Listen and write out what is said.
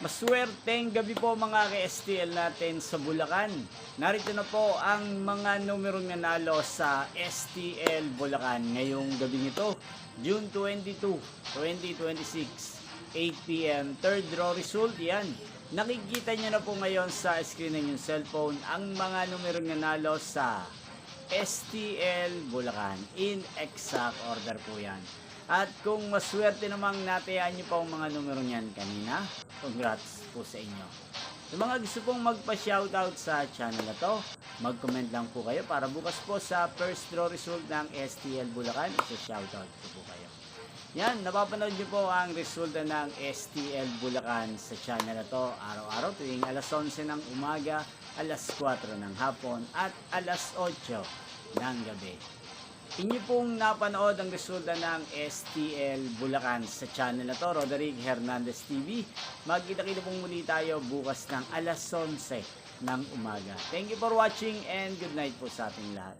Maswerteng gabi po mga ka-STL natin sa Bulacan. Narito na po ang mga numerong nanalo sa STL Bulacan ngayong gabi nito, June 22, 2026, 8 p.m. Third draw result yan. Nakikita nyo na po ngayon sa screen ng inyong cellphone ang mga numerong nanalo sa STL Bulacan. In exact order po yan. At kung maswerte namang natayaan nyo pa ang mga numero niyan kanina, congrats po sa inyo. Sa mga gusto pong magpa-shoutout sa channel na to, mag-comment lang po kayo para bukas po sa first draw result ng STL Bulacan, isa-shoutout po kayo. Yan, napapanood nyo po ang resulta ng STL Bulacan sa channel na to araw-araw tuwing alas 11 ng umaga, alas 4 ng hapon at alas 8 ng gabi. Inyo pong napanood ang resulta ng STL Bulacan sa channel na to, Roderick Hernandez TV. Magkita-kita pong muli tayo bukas ng alas 11 ng umaga. Thank you for watching and good night po sa ating lahat.